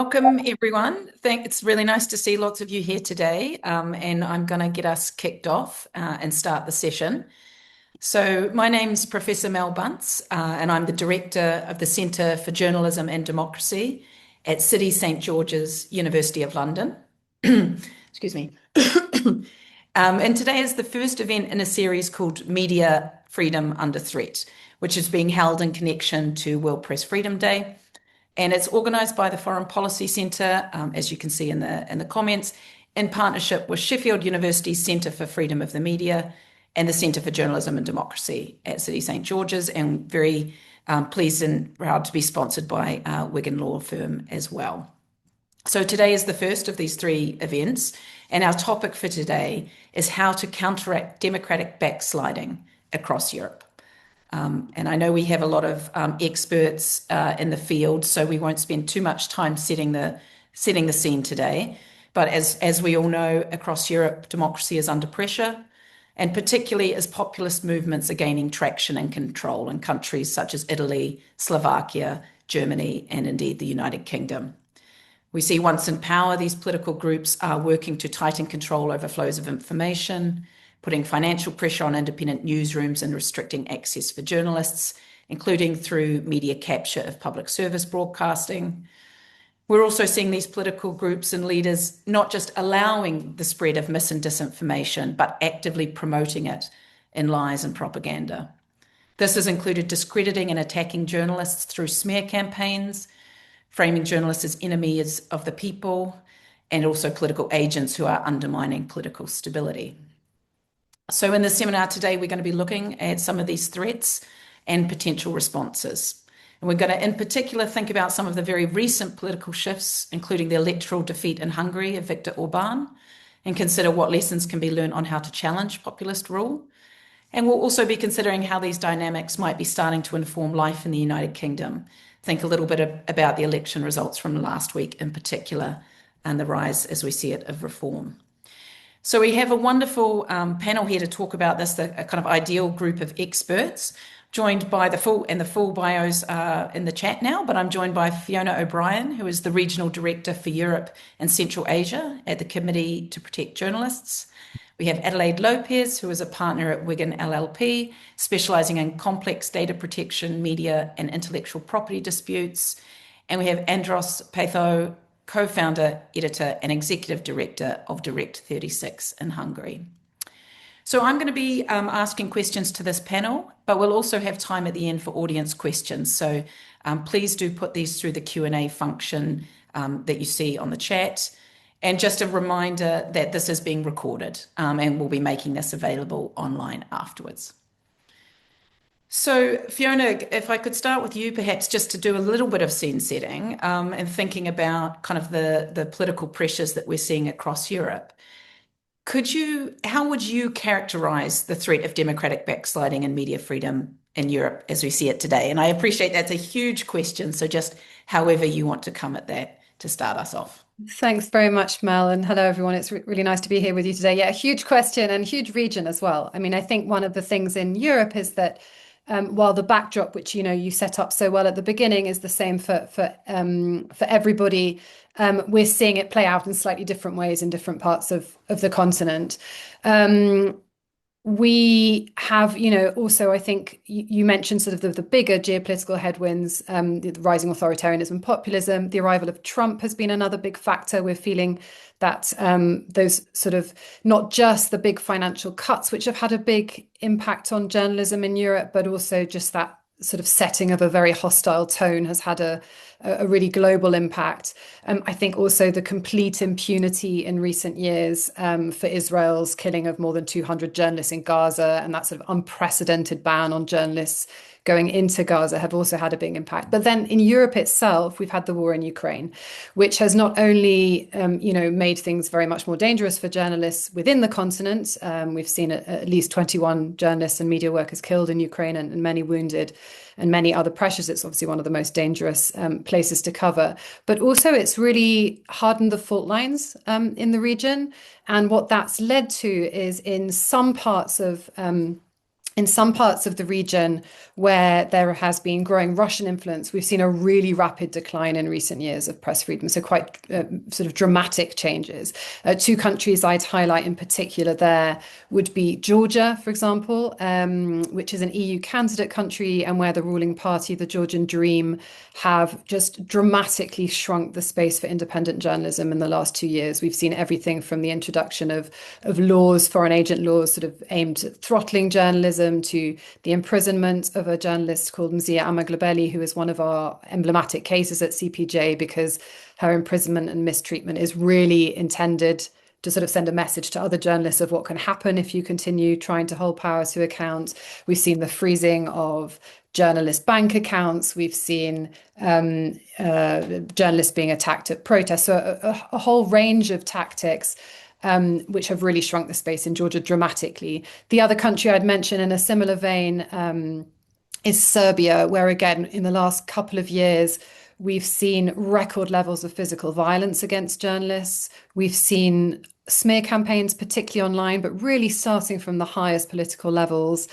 Welcome, everyone. It's really nice to see lots of you here today, and I'm going to get us kicked off and start the session. So my name's Professor Mel Bunce, and I'm the Director of the Centre for Journalism and Democracy at City St George's, University of London. Excuse me. And today is the first event in a series called Media Freedom Under Threat, which is being held in connection to World Press Freedom Day. And it's organised by the Foreign Policy Centre, as you can see in the comments, in partnership with Sheffield University's Centre for Freedom of the Media and the Centre for Journalism and Democracy at City St George's, and very pleased and proud to be sponsored by Wiggin law firm as well. So today is the first of these three events, and our topic for today is how to counteract democratic backsliding across Europe. And I know we have a lot of experts in the field, so we won't spend too much time setting the scene today. But as we all know, across Europe, democracy is under pressure, and particularly as populist movements are gaining traction and control in countries such as Italy, Slovakia, Germany, and indeed the United Kingdom. We see once in power, these political groups are working to tighten control over flows of information, putting financial pressure on independent newsrooms and restricting access for journalists, including through media capture of public service broadcasting. We're also seeing these political groups and leaders not just allowing the spread of mis and disinformation, but actively promoting it in lies and propaganda. This has included discrediting and attacking journalists through smear campaigns, framing journalists as enemies of the people, and also political agents who are undermining political stability. So in the seminar today, we're going to be looking at some of these threats and potential responses. And we're going to, in particular, think about some of the very recent political shifts, including the electoral defeat in Hungary of Viktor Orban, and consider what lessons can be learned on how to challenge populist rule. And we'll also be considering how these dynamics might be starting to inform life in the United Kingdom. Think a little bit about the election results from last week in particular, and the rise, as we see it, of reform. So we have a wonderful panel here to talk about this, a kind of ideal group of experts, joined by the full bios in the chat now, but I'm joined by Fiona O'Brien, who is the Regional Director for Europe and Central Asia at the Committee to Protect Journalists. We have Adelaide Lopez, who is a partner at Wiggin LLP, specialising in complex data protection, media and intellectual property disputes. And we have András, Pethő, co-founder, editor and executive director of Direct36 in Hungary. So I'm going to be asking questions to this panel, but we'll also have time at the end for audience questions. So please do put these through the Q&A function that you see on the chat. And just a reminder that this is being recorded and we'll be making this available online afterwards. So Fiona, if I could start with you, perhaps just to do a little bit of scene setting and thinking about kind of the political pressures that we're seeing across Europe. How would you characterize the threat of democratic backsliding and media freedom in Europe as we see it today? And I appreciate that's a huge question, so just however you want to come at that to start us off. Thanks very much, Mel, and hello, everyone. It's really nice to be here with you today. Yeah, a huge question and huge region as well. I mean, I think one of the things in Europe is that while the backdrop, which you set up so well at the beginning, is the same for everybody, we're seeing it play out in slightly different ways in different parts of the continent. We have, also, I think you mentioned sort of the bigger geopolitical headwinds, the rising authoritarianism and populism. The arrival of Trump has been another big factor. We're feeling that those sort of not just the big financial cuts, which have had a big impact on journalism in Europe, but also just that sort of setting of a very hostile tone has had a really global impact. I think also the complete impunity in recent years for Israel's killing of more than 200 journalists in Gaza and that sort of unprecedented ban on journalists going into Gaza have also had a big impact. But then in Europe itself, we've had the war in Ukraine, which has not only, made things very much more dangerous for journalists within the continent. We've seen at least 21 journalists and media workers killed in Ukraine and many wounded, and many other pressures. It's obviously one of the most dangerous places to cover. But also it's really hardened the fault lines in the region. And what that's led to is in some parts of in some parts of the region where there has been growing Russian influence, we've seen a really rapid decline in recent years of press freedom. So quite sort of dramatic changes. Two countries I'd highlight in particular there would be Georgia, for example, which is an EU candidate country and where the ruling party, the Georgian Dream, have just dramatically shrunk the space for independent journalism in the last 2 years. We've seen everything from the introduction of laws, foreign agent laws, sort of aimed at throttling journalism, to the imprisonment of a journalist called Mzia Amaglobeli, who is one of our emblematic cases at CPJ because her imprisonment and mistreatment is really intended to sort of send a message to other journalists of what can happen if you continue trying to hold power to account. We've seen the freezing of journalist bank accounts. We've seen journalists being attacked at protests. So a whole range of tactics which have really shrunk the space in Georgia dramatically. The other country I'd mention in a similar vein is Serbia, where again, in the last couple of years, we've seen record levels of physical violence against journalists. We've seen smear campaigns, particularly online, but really starting from the highest political levels.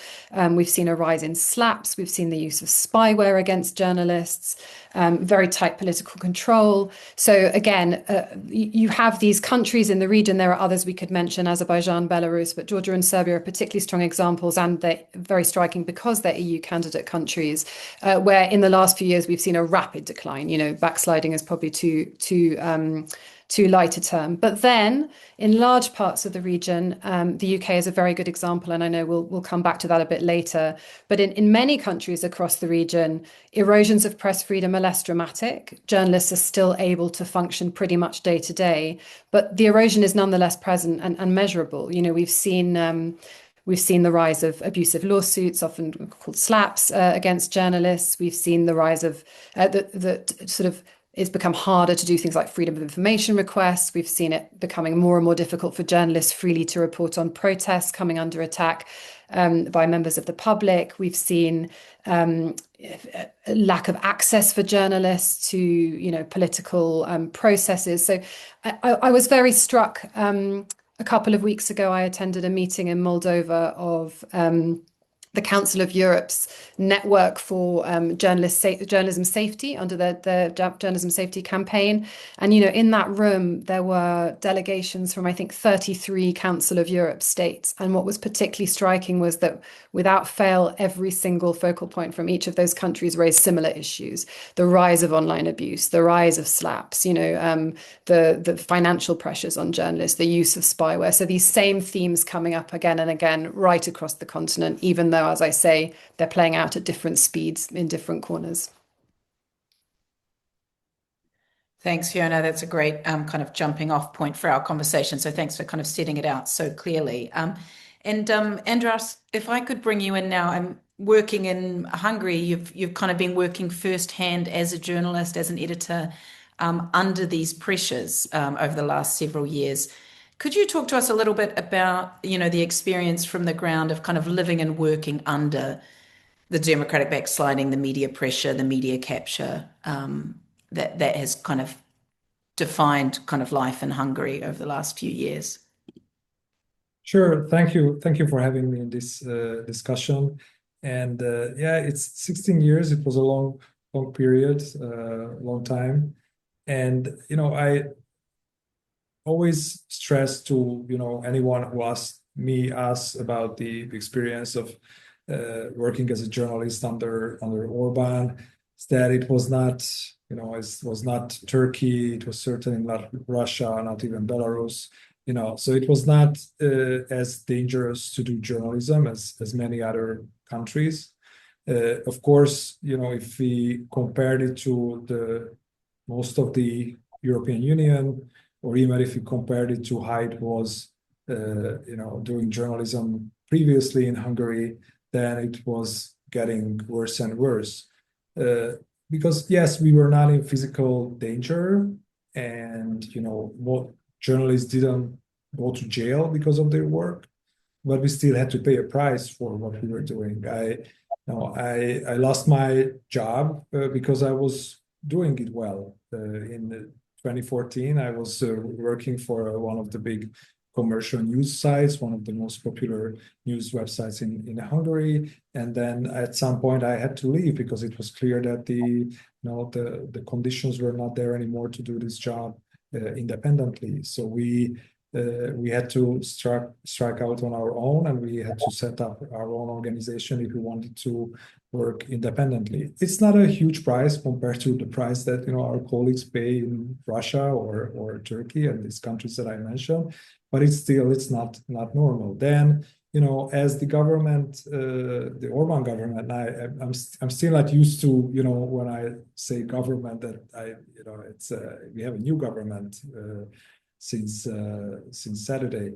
We've seen a rise in slaps. We've seen the use of spyware against journalists, very tight political control. So again, you have these countries in the region. There are others we could mention, Azerbaijan, Belarus, but Georgia and Serbia are particularly strong examples, and they're very striking because they're EU candidate countries, where in the last few years we've seen a rapid decline. Backsliding is probably too light a term. But then in large parts of the region, the UK is a very good example, and I know we'll come back to that a bit later. But in many countries across the region, erosions of press freedom are less dramatic. Journalists are still able to function pretty much day to day, but the erosion is nonetheless present and measurable. We've seen the rise of abusive lawsuits, often called slaps, against journalists. We've seen the rise of it's become harder to do things like freedom of information requests. We've seen it becoming more and more difficult for journalists freely to report on protests coming under attack by members of the public. We've seen lack of access for journalists to, political processes. So I was very struck. A couple of weeks ago, I attended a meeting in Moldova of the Council of Europe's network for journalism safety under the journalism safety campaign. And, in that room, there were delegations from, I think, 33 Council of Europe states. And what was particularly striking was that without fail, every single focal point from each of those countries raised similar issues: the rise of online abuse, the rise of slaps, the financial pressures on journalists, the use of spyware. So these same themes coming up again and again right across the continent, even though, as I say, they're playing out at different speeds in different corners. Thanks, Fiona. That's a great kind of jumping off point for our conversation. So thanks for kind of setting it out so clearly. András, if I could bring you in now, I'm working in Hungary. You've kind of been working firsthand as a journalist, as an editor, under these pressures over the last several years. Could you talk to us a little bit about, the experience from the ground of kind of living and working under the democratic backsliding, the media pressure, the media capture, that has kind of defined kind of life in Hungary over the last few years? Sure. Thank you. Thank you for having me in this discussion. And it's 16 years. It was a long period, long time. And, I always stress to, anyone who asks about the experience of working as a journalist under Orban, that it was not, it was not Turkey, it was certainly not Russia, not even Belarus, so it was not as dangerous to do journalism as many other countries. Of course, if we compared it to the most of the European Union, or even if you compared it to how it was, doing journalism previously in Hungary, then it was getting worse and worse. Because yes, we were not in physical danger, and what journalists didn't go to jail because of their work, but we still had to pay a price for what we were doing. I lost my job because I was doing it well. In 2014, I was working for one of the big commercial news sites, one of the most popular news websites in Hungary. And then at some point I had to leave because it was clear that the conditions were not there anymore to do this job independently. So we had to strike out on our own, and we had to set up our own organization if we wanted to work independently. It's not a huge price compared to the price that our colleagues pay in Russia or Turkey and these countries that I mentioned, but it's not normal. Then as the government, the Orban government, I'm still not used to when I say government that it's we have a new government since Saturday.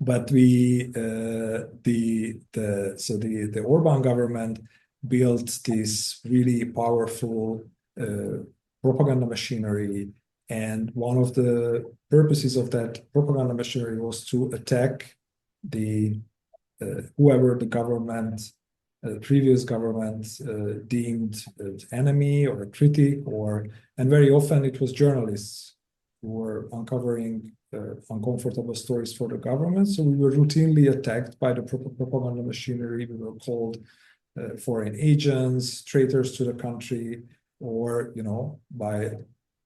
But the Orban government built this really powerful propaganda machinery, and one of the purposes of that propaganda machinery was to attack whoever the government, previous government, deemed an enemy or a critic, and very often it was journalists who were uncovering uncomfortable stories for the government. So we were routinely attacked by the propaganda machinery. We were called foreign agents, traitors to the country, or by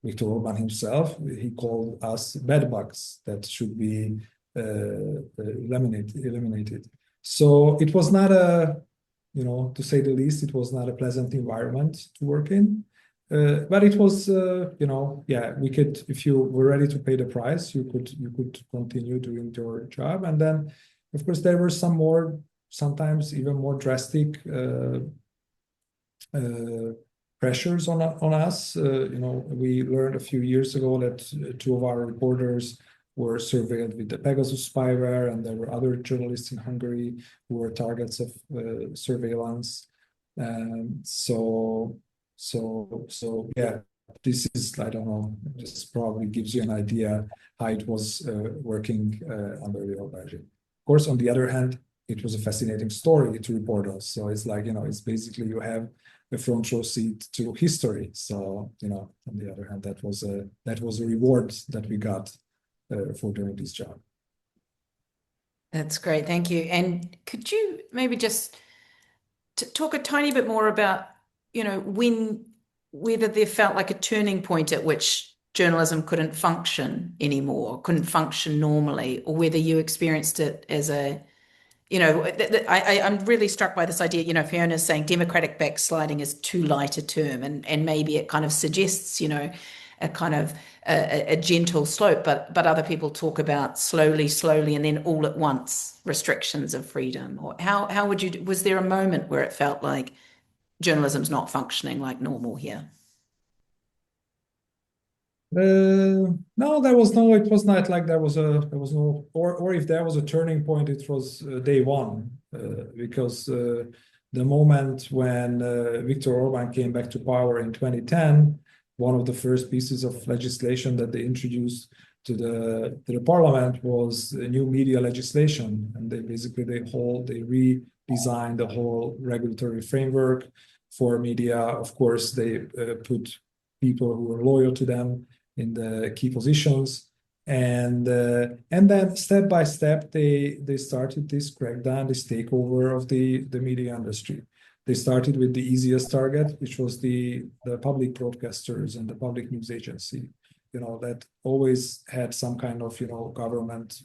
Viktor Orban himself. He called us bedbugs that should be eliminated. So it was not to say the least, it was not a pleasant environment to work in. But it was, we could, if you were ready to pay the price, you could continue doing your job. And then, of course, there were sometimes even more drastic pressures on us. We learned a few years ago that two of our reporters were surveilled with the Pegasus spyware, and there were other journalists in Hungary who were targets of surveillance. So yeah, this is, I don't know, this probably gives you an idea how it was working under the old regime. Of course, on the other hand, it was a fascinating story to report on. So it's like, it's basically you have a front row seat to history. So, on the other hand, that was a reward that we got for doing this job. That's great. Thank you. And could you maybe just talk a tiny bit more about, whether there felt like a turning point at which journalism couldn't function anymore, couldn't function normally, or whether you experienced it as I'm really struck by this idea, Fiona is saying democratic backsliding is too light a term, and maybe it kind of suggests, a kind of a gentle slope, but other people talk about slowly, and then all at once restrictions of freedom. Or how was there a moment where it felt like journalism's not functioning like normal here? No, it was not like there was no, or if there was a turning point, it was day one, because the moment when Viktor Orban came back to power in 2010, one of the first pieces of legislation that they introduced to the parliament was a new media legislation, and they redesigned the whole regulatory framework for media. Of course, they put people who were loyal to them in the key positions, and then step by step they started this crackdown, this takeover of the media industry. They started with the easiest target, which was the public broadcasters and the public news agency, that always had some kind of government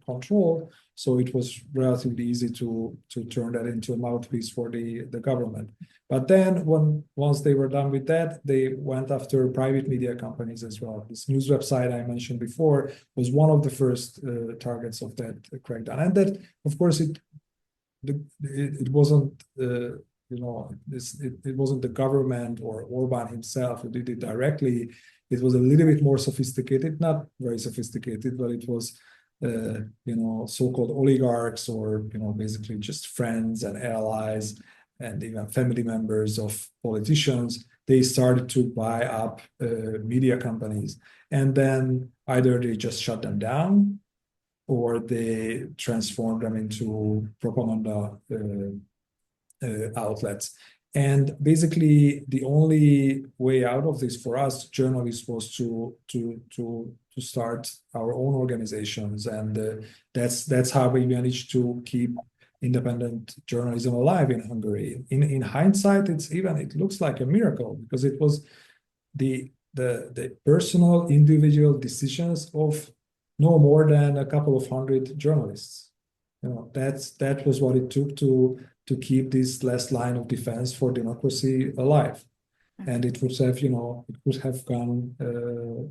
control. So it was relatively easy to turn that into a mouthpiece for the government. But then once they were done with that, they went after private media companies as well. This news website I mentioned before was one of the first targets of that crackdown. And that, of course, it wasn't it wasn't the government or Orban himself who did it directly. It was a little bit more sophisticated, not very sophisticated, but it was so-called oligarchs, or basically just friends and allies and even family members of politicians. They started to buy up media companies, and then either they just shut them down or they transformed them into propaganda outlets. And basically, the only way out of this for us journalists was to start our own organizations, and that's how we managed to keep independent journalism alive in Hungary. In hindsight, it looks like a miracle, because it was the personal individual decisions of no more than a couple of hundred journalists. That was what it took to keep this last line of defense for democracy alive. And it would have gone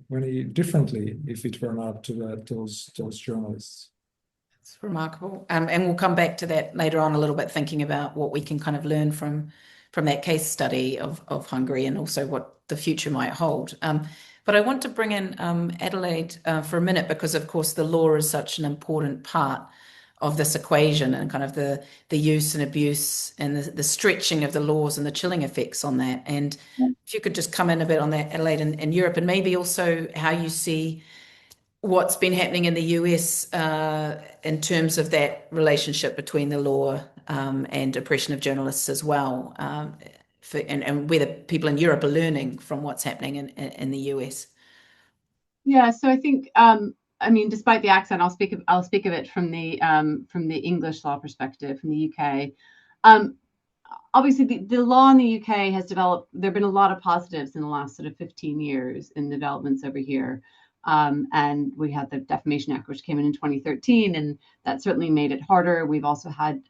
very differently if it were not to those journalists. It's remarkable. And we'll come back to that later on a little bit, thinking about what we can kind of learn from that case study of Hungary, and also what the future might hold. But I want to bring in Adelaide for a minute, because of course the law is such an important part of this equation, and kind of the use and abuse and the stretching of the laws and the chilling effects on that. And if you could just come in a bit on that, Adelaide, and Europe, and maybe also how you see what's been happening in the US in terms of that relationship between the law and oppression of journalists as well, and whether people in Europe are learning from what's happening in the US. Yeah, so I think I mean, despite the accent, I'll speak of it from the English law perspective, from the UK. Obviously, the law in the UK has developed. There have been a lot of positives in the last sort of 15 years in developments over here. And we had the Defamation Act, which came in 2013, and that certainly made it harder. We've also had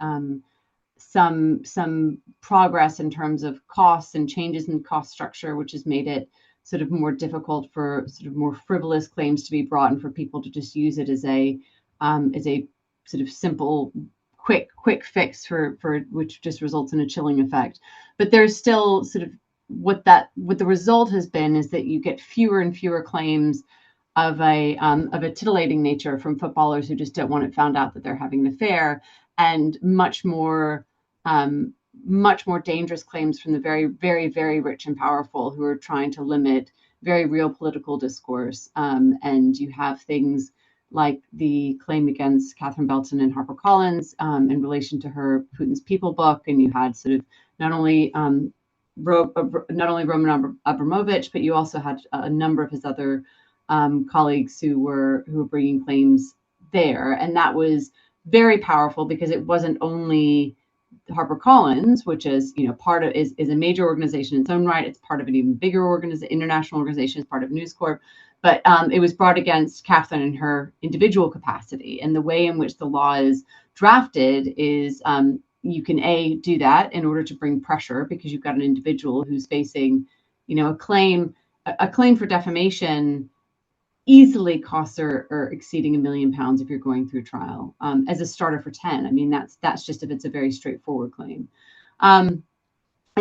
some progress in terms of costs and changes in cost structure, which has made it sort of more difficult for sort of more frivolous claims to be brought, and for people to just use it as a sort of simple, quick fix for which just results in a chilling effect. But there's still sort of what the result has been is that you get fewer and fewer claims of a titillating nature from footballers who just don't want it found out that they're having an affair, and much more dangerous claims from the very, very, very rich and powerful, who are trying to limit very real political discourse. And you have things like the claim against Catherine Belton and HarperCollins in relation to her Putin's People book, and you had sort of not only Roman Abramovich, but you also had a number of his other colleagues who were bringing claims there, and that was very powerful, because it wasn't only HarperCollins, which is is a major organization in its own right. It's part of an even bigger international organization. It's part of News Corp, but it was brought against Catherine in her individual capacity. And the way in which the law is drafted is you can do that in order to bring pressure, because you've got an individual who's facing, a claim for defamation easily costs or exceeding £1 million if you're going through trial, as a starter for 10. I mean, that's just if it's a very straightforward claim. And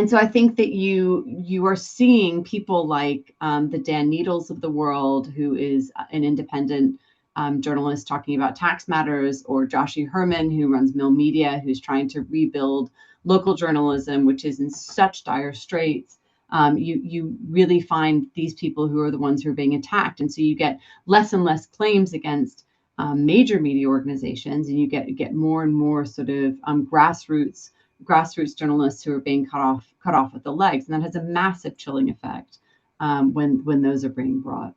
so I think that you are seeing people like the Dan Needles of the world, who is an independent journalist talking about tax matters, or Joshi Herman, who runs Mill Media, who's trying to rebuild local journalism, which is in such dire straits. You really find these people who are the ones who are being attacked. And so you get less and less claims against major media organizations, and you get more and more sort of grassroots journalists who are being cut off at the legs. And that has a massive chilling effect when those are being brought.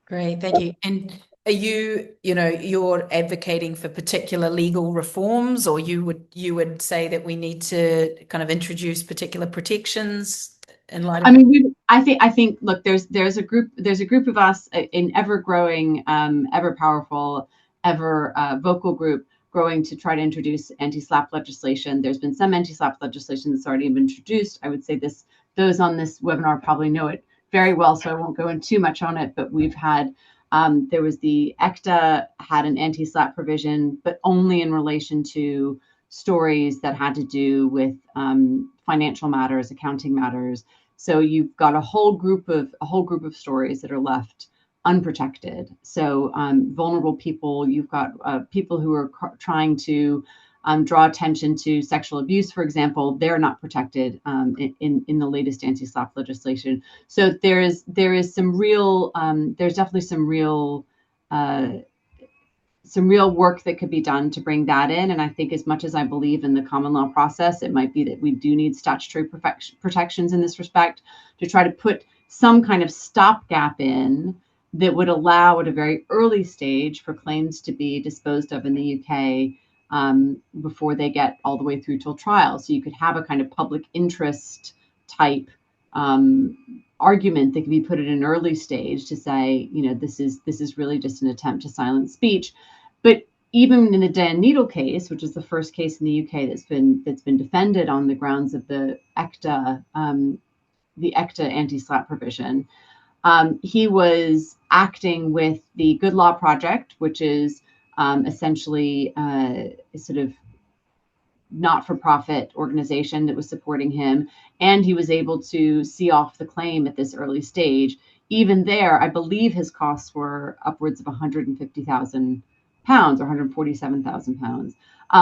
Great, thank you. And are you're advocating for particular legal reforms, or you would say that we need to kind of introduce particular protections in light of? I mean, I think look, there's a group of us, an ever growing, ever powerful, ever vocal group growing to try to introduce anti-SLAPP legislation. There's been some anti-SLAPP legislation that's already been introduced. I would say those on this webinar probably know it very well, so I won't go in too much on it. But we've had there was the ECTA had an anti-SLAPP provision, but only in relation to stories that had to do with financial matters, accounting matters. So you've got a whole group of stories that are left unprotected. So vulnerable people, you've got people who are trying to draw attention to sexual abuse, for example. They're not protected in the latest anti-SLAPP legislation. So there's definitely some real some real work that could be done to bring that in. And I think as much as I believe in the common law process, it might be that we do need statutory protections in this respect to try to put some kind of stopgap in that would allow at a very early stage for claims to be disposed of in the UK before they get all the way through till trial. So you could have a kind of public interest type argument that can be put at an early stage to say, this is really just an attempt to silence speech. But even in the Dan Needle case, which is the first case in the UK that's been defended on the grounds of the ECTA anti-slap provision, he was acting with the Good Law Project, which is essentially a sort of not-for-profit organization that was supporting him, and he was able to see off the claim at this early stage. Even there, I believe his costs were upwards of £150,000 or £147,000,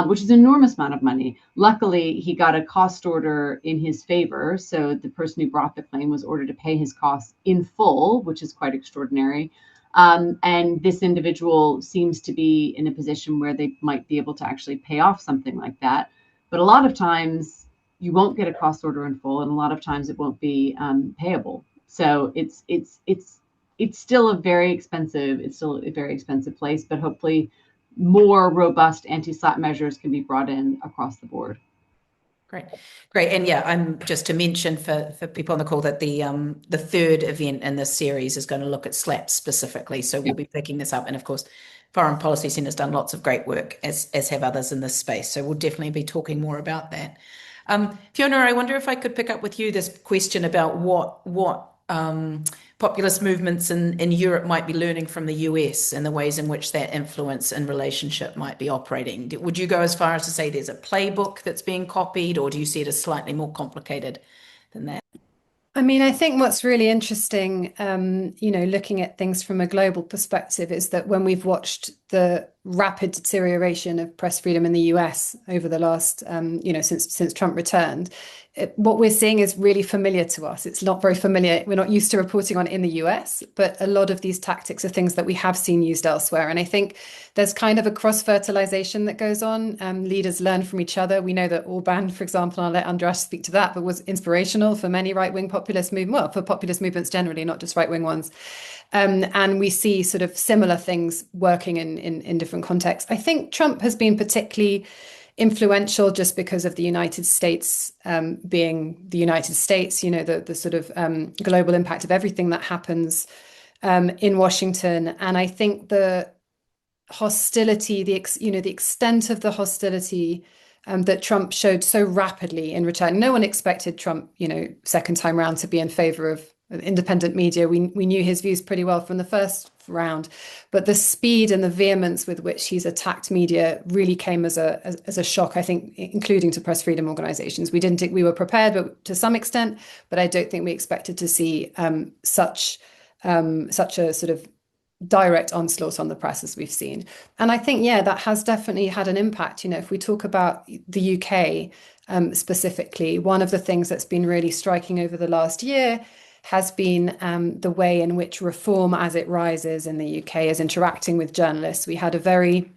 which is an enormous amount of money. Luckily, he got a cost order in his favor, so the person who brought the claim was ordered to pay his costs in full, which is quite extraordinary. And this individual seems to be in a position where they might be able to actually pay off something like that. But a lot of times you won't get a cost order in full, and a lot of times it won't be payable. So it's still a very expensive place, but hopefully more robust anti-slap measures can be brought in across the board. Great. And yeah, I'm just to mention for people on the call that the third event in this series is going to look at slaps specifically. So we'll be picking this up. And of course, Foreign Policy Centre has done lots of great work, as have others in this space. So we'll definitely be talking more about that. Fiona, I wonder if I could pick up with you this question about what populist movements in Europe might be learning from the US and the ways in which that influence and relationship might be operating. Would you go as far as to say there's a playbook that's being copied, or do you see it as slightly more complicated than that? I mean, I think what's really interesting, looking at things from a global perspective, is that when we've watched the rapid deterioration of press freedom in the US over the last, since Trump returned, what we're seeing is really familiar to us. It's not very familiar. We're not used to reporting on it in the US, but a lot of these tactics are things that we have seen used elsewhere. And I think there's kind of a cross-fertilization that goes on. Leaders learn from each other. We know that Orban, for example, and I'll let András speak to that, but was inspirational for many right-wing populist movements, well, for populist movements generally, not just right-wing ones. And we see sort of similar things working in different contexts. I think Trump has been particularly influential just because of the United States being the United States, the sort of global impact of everything that happens in Washington. And I think the hostility, the extent of the hostility that Trump showed so rapidly in return. No one expected Trump, second time round to be in favor of independent media. We knew his views pretty well from the first round, but the speed and the vehemence with which he's attacked media really came as a shock, I think, including to press freedom organizations. We didn't think we were prepared, but to some extent, but I don't think we expected to see such a sort of direct onslaught on the press as we've seen. And I think, that has definitely had an impact. If we talk about the UK specifically, one of the things that's been really striking over the last year has been the way in which reform as it rises in the UK is interacting with journalists. We had a very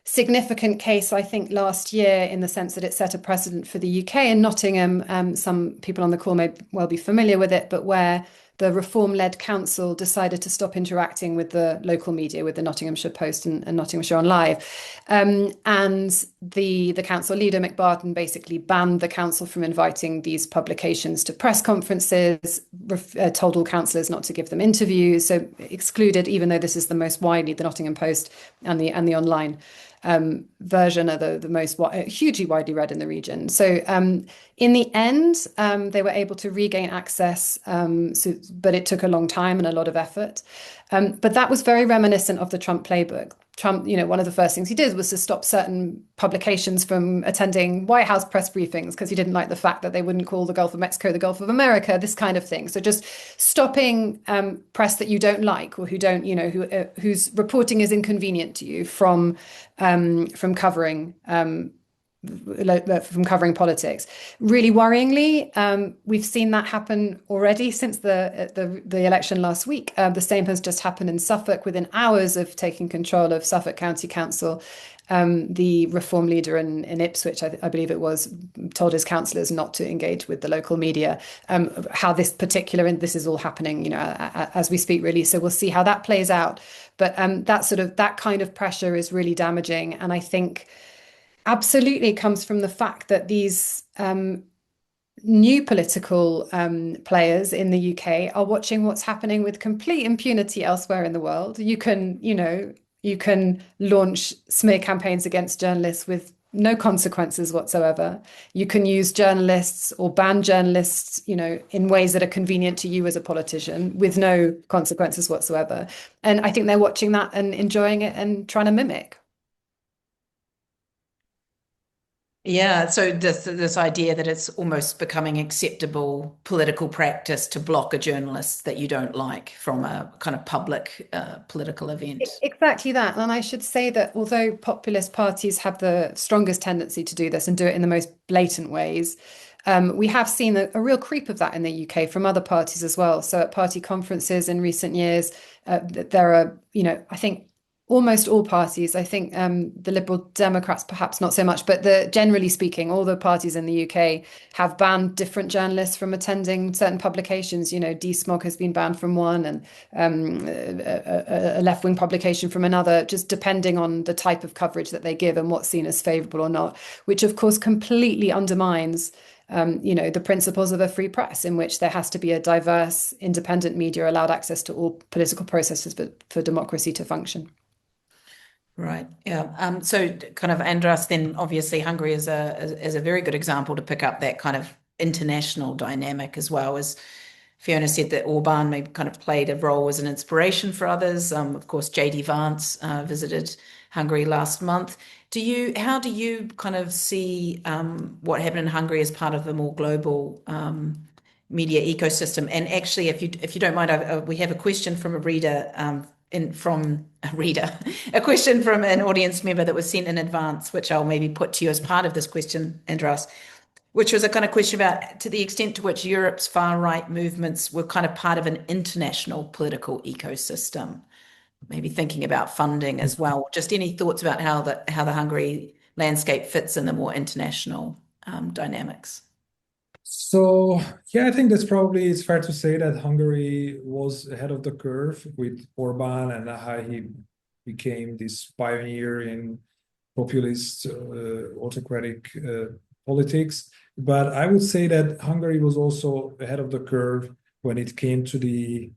significant case, I think, last year in the sense that it set a precedent for the UK in Nottingham. Some people on the call may well be familiar with it, but where the reform-led council decided to stop interacting with the local media, with the Nottinghamshire Post and Nottinghamshire On Live. And the council leader, McBarton, basically banned the council from inviting these publications to press conferences, told all councillors not to give them interviews, so excluded, even though this is the most widely, the Nottingham Post and the online version are the most hugely widely read in the region. So in the end, they were able to regain access, but it took a long time and a lot of effort. But that was very reminiscent of the Trump playbook. Trump, one of the first things he did was to stop certain publications from attending White House press briefings because he didn't like the fact that they wouldn't call the Gulf of Mexico the Gulf of America, this kind of thing. So just stopping press that you don't like or who don't, whose reporting is inconvenient to you from covering from covering politics. Really worryingly, we've seen that happen already since the election last week. The same has just happened in Suffolk. Within hours of taking control of Suffolk County Council, the Reform leader in Ipswich, I believe it was, told his councillors not to engage with the local media. How this is all happening, as we speak, really. So we'll see how that plays out. But that kind of pressure is really damaging, and I think absolutely comes from the fact that these new political players in the UK are watching what's happening with complete impunity elsewhere in the world. You can launch smear campaigns against journalists with no consequences whatsoever. You can use journalists or ban journalists, in ways that are convenient to you as a politician with no consequences whatsoever. And I think they're watching that and enjoying it and trying to mimic. Yeah, so this idea that it's almost becoming acceptable political practice to block a journalist that you don't like from a kind of public political event. Exactly that. And I should say that although populist parties have the strongest tendency to do this and do it in the most blatant ways, we have seen a real creep of that in the UK from other parties as well. So at party conferences in recent years, there are, I think almost all parties, I think the Liberal Democrats perhaps not so much, but generally speaking, all the parties in the UK have banned different journalists from attending certain publications. DSMOG has been banned from one, and a left-wing publication from another, just depending on the type of coverage that they give and what's seen as favourable or not, which of course completely undermines the principles of a free press, in which there has to be a diverse, independent media allowed access to all political processes for democracy to function. Right. Yeah. So kind of András, then obviously Hungary is a very good example to pick up that kind of international dynamic, as well as Fiona said that Orbán maybe kind of played a role as an inspiration for others. Of course, JD Vance visited Hungary last month. How do you kind of see what happened in Hungary as part of a more global media ecosystem? And actually, if you don't mind, we have a question from a reader. A question from an audience member that was sent in advance, which I'll maybe put to you as part of this question, András, which was a kind of question about to the extent to which Europe's far-right movements were kind of part of an international political ecosystem, maybe thinking about funding as well. Just any thoughts about how the Hungary landscape fits in the more international dynamics? So, yeah, I think it's fair to say that Hungary was ahead of the curve with Orbán and how he became this pioneer in populist, autocratic politics. But I would say that Hungary was also ahead of the curve when it came to the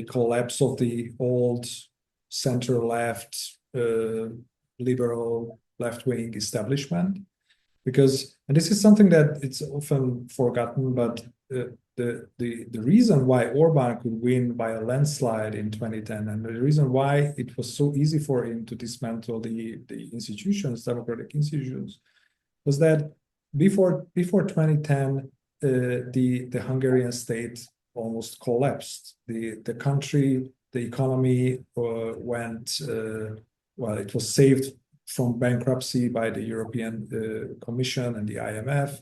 collapse of the old center-left, liberal left-wing establishment. Because, and this is something that it's often forgotten, but the reason why Orbán could win by a landslide in 2010, and the reason why it was so easy for him to dismantle the institutions, democratic institutions, was that before 2010, the Hungarian state almost collapsed. The country, the economy went, it was saved from bankruptcy by the European Commission and the IMF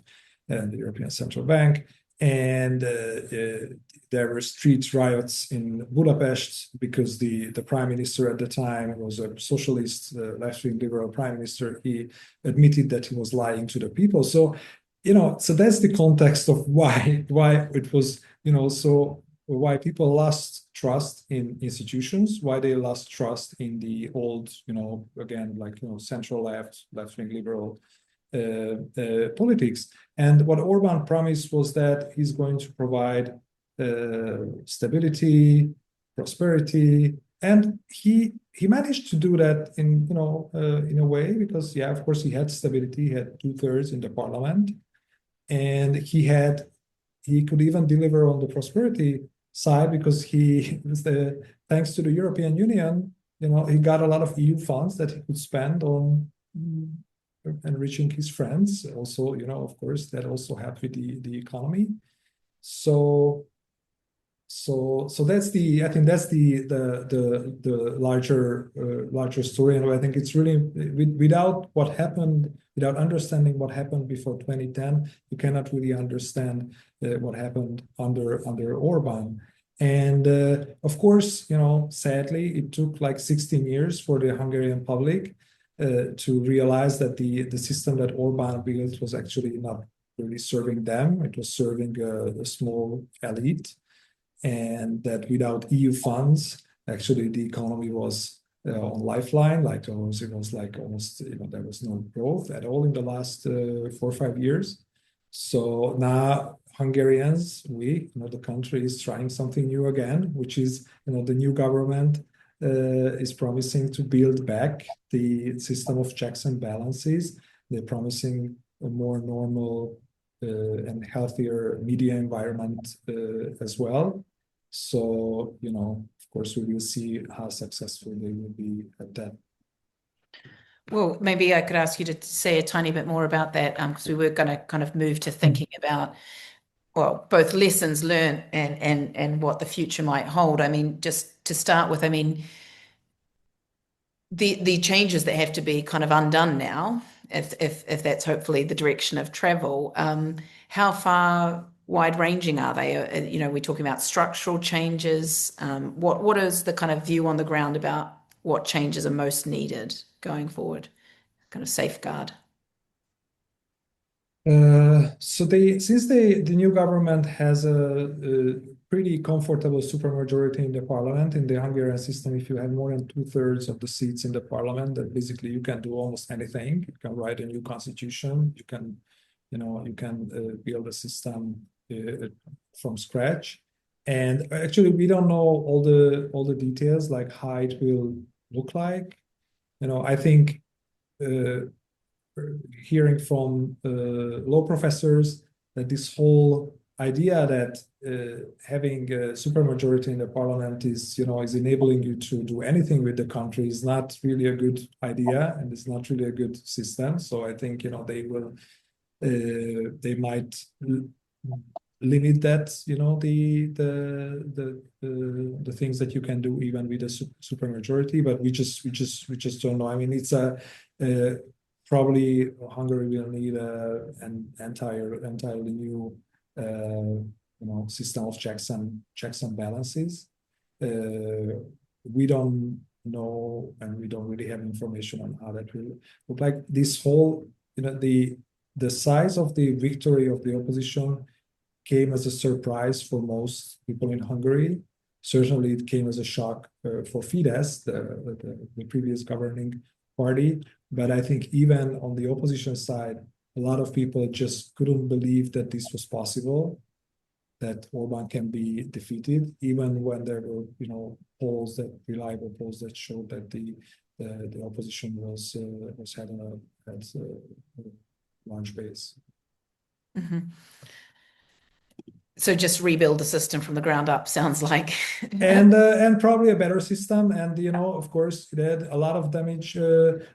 and the European Central Bank. And there were street riots in Budapest because the prime minister at the time was a socialist, left-wing liberal prime minister. He admitted that he was lying to the people. So, so that's the context of why it was, why people lost trust in institutions, why they lost trust in the old, central left-wing liberal politics. And what Orbán promised was that he's going to provide stability, prosperity, and he managed to do that in a way, because of course he had stability, he had 2/3 in the parliament, and he could even deliver on the prosperity side, because thanks to the European Union, he got a lot of EU funds that he could spend on enriching his friends. Also, of course, that also helped with the economy. So So that's I think that's the larger story, and I think it's really without what happened, without understanding what happened before 2010, you cannot really understand what happened under Orban. And of course, sadly, it took like 16 years for the Hungarian public to realize that the system that Orban built was actually not really serving them. It was serving a small elite, and that without EU funds, actually the economy was on lifeline. Like it was like almost there was no growth at all in the last 4 or 5 years. So now Hungarians, the country is trying something new again, which is the new government is promising to build back the system of checks and balances. They're promising a more normal and healthier media environment as well. So, of course, we will see how successful they will be at that. Well, maybe I could ask you to say a tiny bit more about that, because we were going to kind of move to thinking about, well, both lessons learned and what the future might hold. I mean, just to start with, I mean, the changes that have to be kind of undone now, if that's hopefully the direction of travel, how far wide-ranging are they? We're talking about structural changes. What is the kind of view on the ground about what changes are most needed going forward? Kind of safeguard. Since the new government has a pretty comfortable supermajority in the parliament, in the Hungarian system, if you have more than 2/3 of the seats in the parliament, that basically you can do almost anything. You can write a new constitution. You can, build a system from scratch. And actually, we don't know all the details, like how it will look like. I think hearing from law professors that this whole idea that having a supermajority in the parliament is enabling you to do anything with the country is not really a good idea, and it's not really a good system. So I think they might limit that the things that you can do even with a supermajority, but we just don't know. I mean, it's probably Hungary will need an entirely new system of checks and balances. We don't know, and we don't really have information on how that will look like. This whole the size of the victory of the opposition came as a surprise for most people in Hungary. Certainly, it came as a shock for Fidesz, the previous governing party. But I think even on the opposition side, a lot of people just couldn't believe that this was possible, that Orban can be defeated, even when there were, reliable polls that showed that the opposition was had a large base. Mm-hmm. So just rebuild the system from the ground up, sounds like. and probably a better system. And, of course, that a lot of damage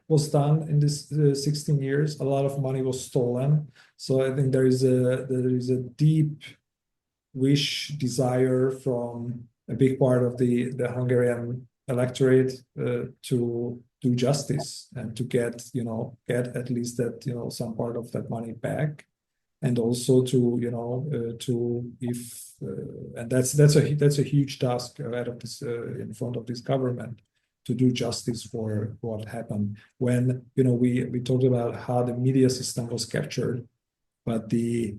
was done in this 16 years. A lot of money was stolen. So I think there is a deep desire from a big part of the Hungarian electorate to do justice and to get at least that, some part of that money back. And also and that's a huge task out of this in front of this government, to do justice for what happened. When we talked about how the media system was captured, but the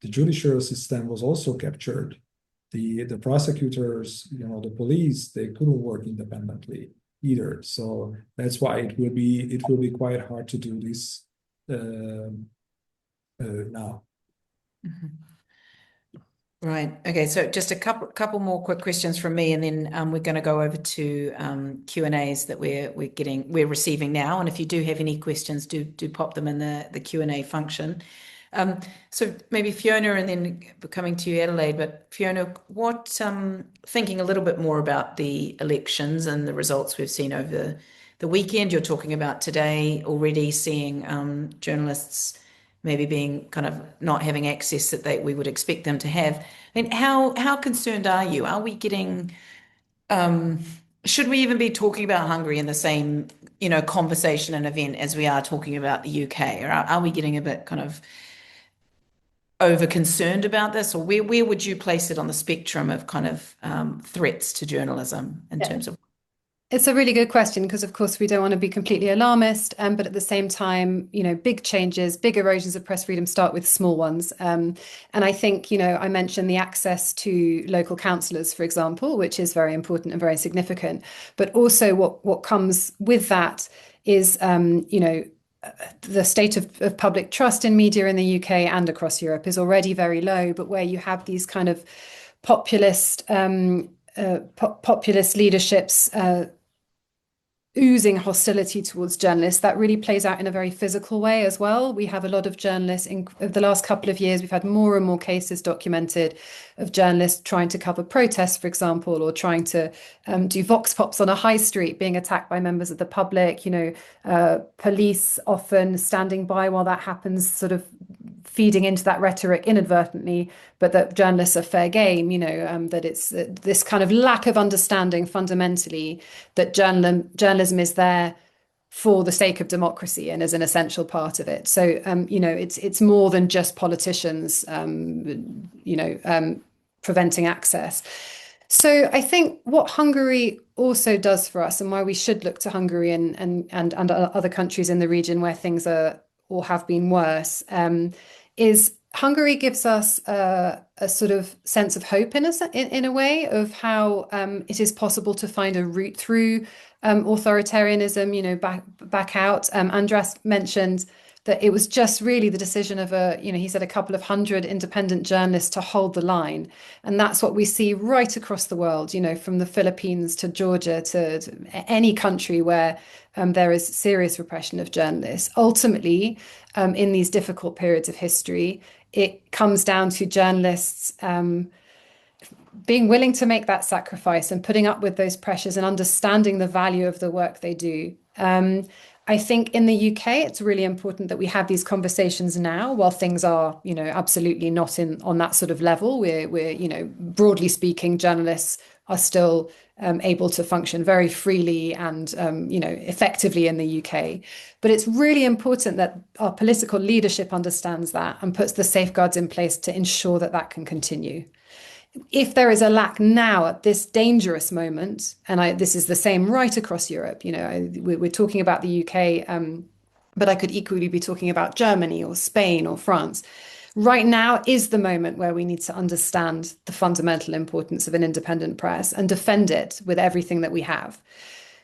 judicial system was also captured. The prosecutors, the police, they couldn't work independently either. So that's why it will be quite hard to do this now. Mm-hmm. Right. Okay. So just a couple more quick questions from me, and then we're going to go over to Q&As that we're receiving now. And if you do have any questions, do pop them in the Q&A function. So maybe Fiona, and then coming to you, Adelaide. But Fiona, thinking a little bit more about the elections and the results we've seen over the weekend. You're talking about today already seeing journalists maybe being kind of not having access that we would expect them to have. I mean, how concerned are you? Are we getting, should we even be talking about Hungary in the same, conversation and event as we are talking about the UK? Or are we getting a bit kind of over concerned about this? Or where would you place it on the spectrum of kind of threats to journalism in terms of? It's a really good question because, of course, we don't want to be completely alarmist, but at the same time, big changes, big erosions of press freedom start with small ones. And I think, I mentioned the access to local councillors, for example, which is very important and very significant. But also what comes with that is, the state of public trust in media in the UK and across Europe is already very low, but where you have these kind of populist leaderships oozing hostility towards journalists, that really plays out in a very physical way as well. We have a lot of journalists over the last couple of years. We've had more and more cases documented of journalists trying to cover protests, for example, or trying to do vox pops on a high street, being attacked by members of the public, police often standing by while that happens, sort of feeding into that rhetoric inadvertently, but that journalists are fair game, that it's this kind of lack of understanding fundamentally that journalism is there for the sake of democracy and as an essential part of it. So, it's more than just politicians, preventing access. So I think what Hungary also does for us, and why we should look to Hungary and other countries in the region where things are or have been worse, is Hungary gives us a sort of sense of hope in a way of how it is possible to find a route through authoritarianism, back out. András mentioned that it was just really the decision of he said a couple of hundred independent journalists to hold the line. And that's what we see right across the world, from the Philippines to Georgia to any country where there is serious repression of journalists. Ultimately, in these difficult periods of history, it comes down to journalists being willing to make that sacrifice and putting up with those pressures and understanding the value of the work they do. I think in the UK, it's really important that we have these conversations now while things are, absolutely not on that sort of level. We're broadly speaking, journalists are still able to function very freely and, effectively in the UK. But it's really important that our political leadership understands that and puts the safeguards in place to ensure that that can continue. If there is a lack now at this dangerous moment, and this is the same right across Europe, we're talking about the UK, but I could equally be talking about Germany or Spain or France. Right now is the moment where we need to understand the fundamental importance of an independent press and defend it with everything that we have,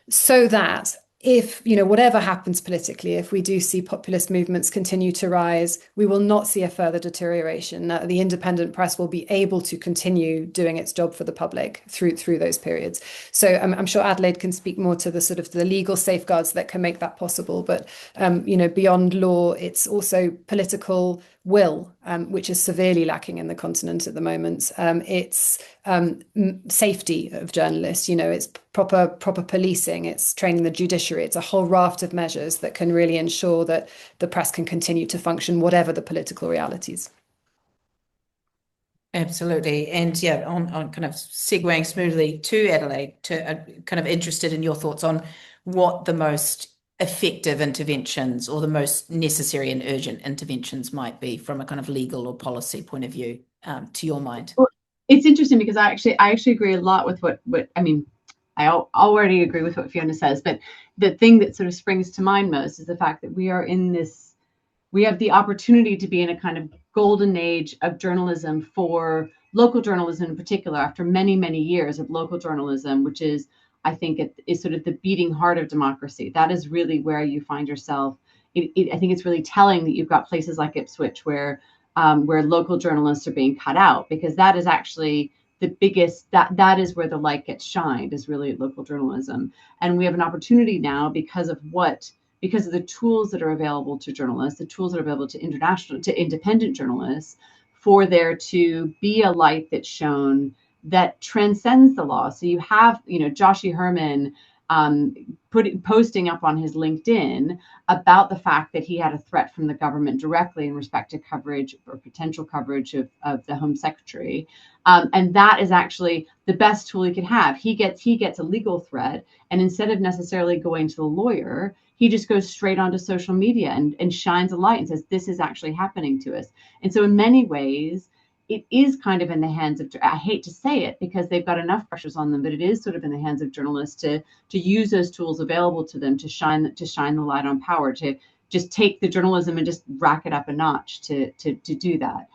so that if, whatever happens politically, if we do see populist movements continue to rise, we will not see a further deterioration. The independent press will be able to continue doing its job for the public through those periods. So I'm sure Adelaide can speak more to the sort of the legal safeguards that can make that possible. But, beyond law, it's also political will, which is severely lacking in the continent at the moment. It's safety of journalists, it's proper policing, it's training the judiciary, it's a whole raft of measures that can really ensure that the press can continue to function, whatever the political realities. Absolutely. And yeah, on kind of segueing smoothly to Adelaide, kind of interested in your thoughts on what the most effective interventions or the most necessary and urgent interventions might be from a kind of legal or policy point of view, to your mind. Well, it's interesting because I actually agree a lot with what I mean. I already agree with what Fiona says, but the thing that sort of springs to mind most is the fact that we have the opportunity to be in a kind of golden age of journalism, for local journalism in particular, after many, many years of local journalism, which is, I think, it is sort of the beating heart of democracy. That is really where you find yourself. I think it's really telling that you've got places like Ipswich where local journalists are being cut out, because that is actually the biggest, that is where the light gets shined, is really local journalism. And we have an opportunity now because of the tools that are available to journalists, the tools that are available to independent journalists, for there to be a light that's shown that transcends the law. So you have, Joshi Herman posting up on his LinkedIn about the fact that he had a threat from the government directly in respect to coverage or potential coverage of the Home Secretary. And that is actually the best tool he could have. He gets a legal threat, and instead of necessarily going to the lawyer, he just goes straight onto social media and shines a light and says, this is actually happening to us. And so in many ways, it is kind of in the hands of, I hate to say it because they've got enough pressures on them, but it is sort of in the hands of journalists to use those tools available to them to shine the light on power, to just take the journalism and just rack it up a notch to do that.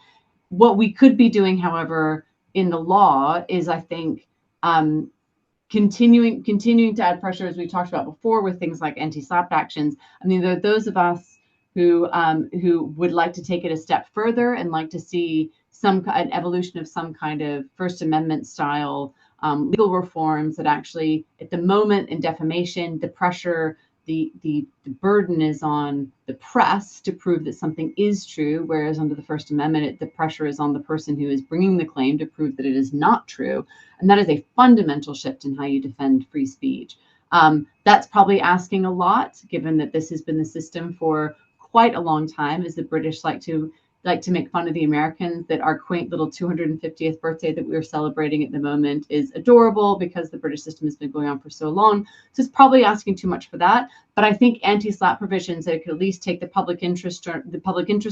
What we could be doing, however, in the law is, I think, continuing to add pressure, as we talked about before, with things like anti-SLAPP actions. I mean, there are those of us who would like to take it a step further and like to see an evolution of some kind of First Amendment style legal reforms that actually, at the moment in defamation, the pressure, the burden is on the press to prove that something is true, whereas under the First Amendment, the pressure is on the person who is bringing the claim to prove that it is not true. And that is a fundamental shift in how you defend free speech. That's probably asking a lot, given that this has been the system for quite a long time, as the British like to make fun of the Americans, that our quaint little 250th birthday that we're celebrating at the moment is adorable because the British system has been going on for so long. So it's probably asking too much for that. But I think anti-SLAPP provisions that could at least take the public interest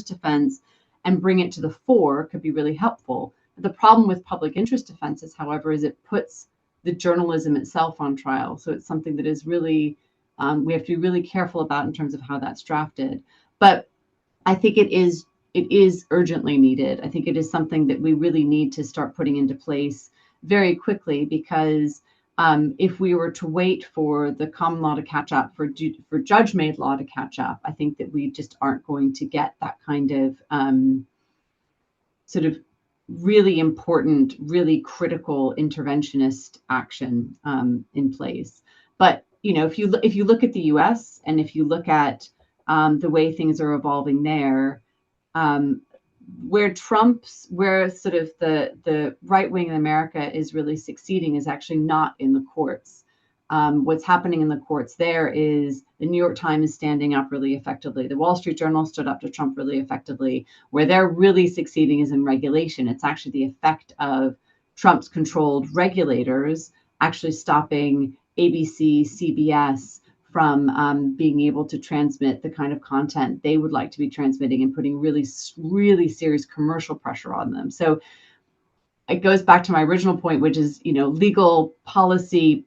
defense and bring it to the fore could be really helpful. The problem with public interest defenses, however, is it puts the journalism itself on trial. So it's something that is really, we have to be really careful about in terms of how that's drafted. But I think it is urgently needed. I think it is something that we really need to start putting into place very quickly, because if we were to wait for the common law to catch up, for judge-made law to catch up, I think that we just aren't going to get that kind of sort of really important, really critical interventionist action in place. But if you look at the U.S. and if you look at the way things are evolving there, where sort of the right wing in America is really succeeding is actually not in the courts. What's happening in the courts there is the New York Times is standing up really effectively. The Wall Street Journal stood up to Trump really effectively. Where they're really succeeding is in regulation. It's actually the effect of Trump's controlled regulators actually stopping ABC, CBS from being able to transmit the kind of content they would like to be transmitting, and putting really, really serious commercial pressure on them. So it goes back to my original point, which is, legal policy,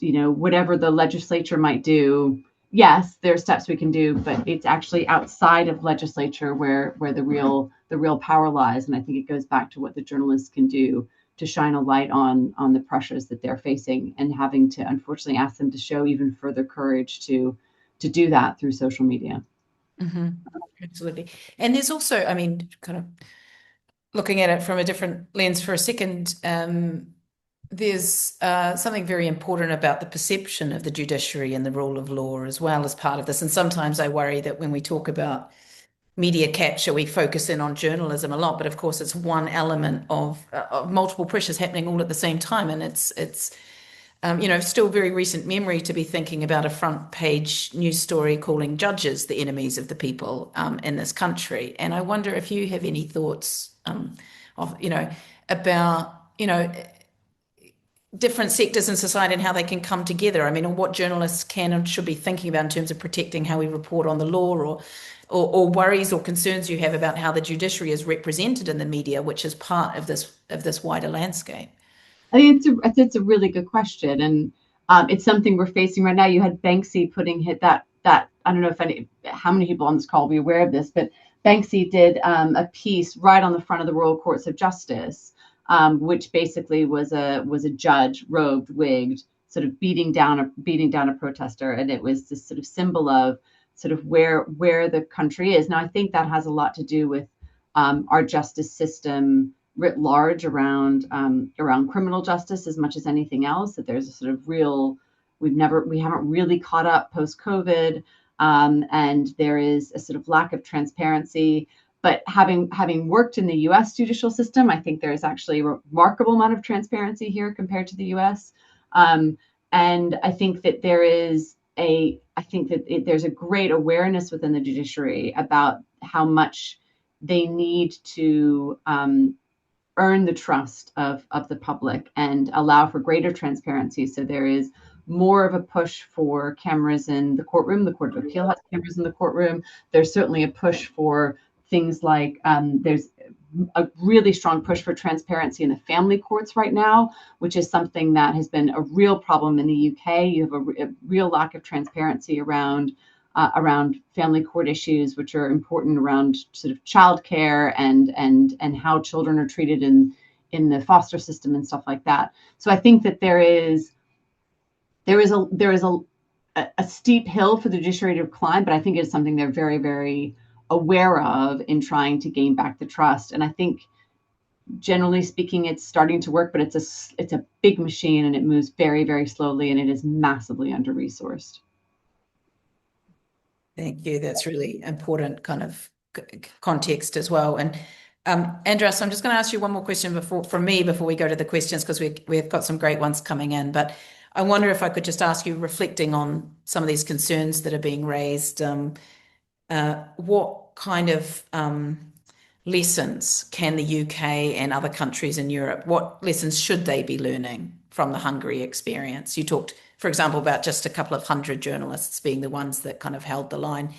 whatever the legislature might do. Yes, there are steps we can do, but it's actually outside of legislature where the real power lies. And I think it goes back to what the journalists can do to shine a light on the pressures that they're facing, and having to unfortunately ask them to show even further courage to do that through social media. Mm-hmm. Absolutely. And there's also, I mean, kind of looking at it from a different lens for a second, there's something very important about the perception of the judiciary and the rule of law as well as part of this. And sometimes I worry that when we talk about media capture, we focus in on journalism a lot, but of course it's one element of multiple pressures happening all at the same time. And it's still very recent memory to be thinking about a front page news story calling judges the enemies of the people in this country. And I wonder if you have any thoughts about different sectors in society and how they can come together. I mean, or what journalists can and should be thinking about in terms of protecting how we report on the law, or worries or concerns you have about how the judiciary is represented in the media, which is part of this wider landscape. I think it's a really good question, and it's something we're facing right now. You had Banksy that I don't know how many people on this call will be aware of this, but Banksy did a piece right on the front of the Royal Courts of Justice, which basically was a judge, robed, wigged, sort of beating down a protester, and it was this sort of symbol of sort of where the country is now. I think that has a lot to do with our justice system writ large around criminal justice as much as anything else. That there's a sort of we haven't really caught up post-COVID, and there is a sort of lack of transparency. But having worked in the U.S. judicial system, I think there is actually a remarkable amount of transparency here compared to the U.S. And I think that there's a great awareness within the judiciary about how much they need to earn the trust of the public and allow for greater transparency. So there is more of a push for cameras in the courtroom. The Court of Appeal has cameras in the courtroom. There's certainly a push for things like there's a really strong push for transparency in the family courts right now, which is something that has been a real problem in the UK. You have a real lack of transparency around family court issues, which are important around sort of childcare and how children are treated in the foster system and stuff like that. So I think that there is a steep hill for the judiciary to climb, but I think it's something they're very, very aware of in trying to gain back the trust. And I think, generally speaking, it's starting to work, but it's a big machine and it moves very, very slowly, and it is massively under-resourced. Thank you. That's really important kind of context as well. And András, I'm just going to ask you one more question before we go to the questions, because we've got some great ones coming in. But I wonder if I could just ask you, reflecting on some of these concerns that are being raised, what kind of lessons can the UK and other countries in Europe, what lessons should they be learning from the Hungary experience? You talked, for example, about just a couple of hundred journalists being the ones that kind of held the line.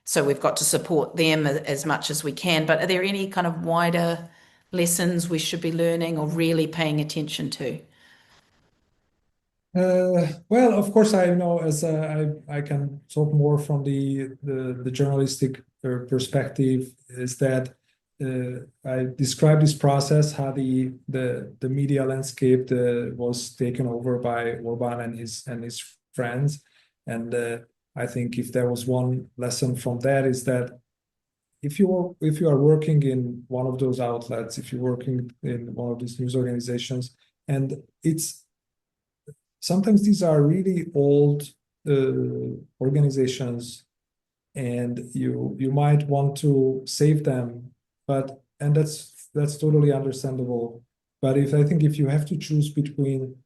So we've got to support them as much as we can. But are there any kind of wider lessons we should be learning or really paying attention to? Well, of course, I know as I can talk more from the journalistic perspective, is that I described this process, how the media landscape was taken over by Orban and his friends, and I think if there was one lesson from that, is that if you are working in one of those outlets, if you're working in one of these news organizations, and sometimes these are really old organizations, and you might want to save them, and that's totally understandable. But I think if you have to choose between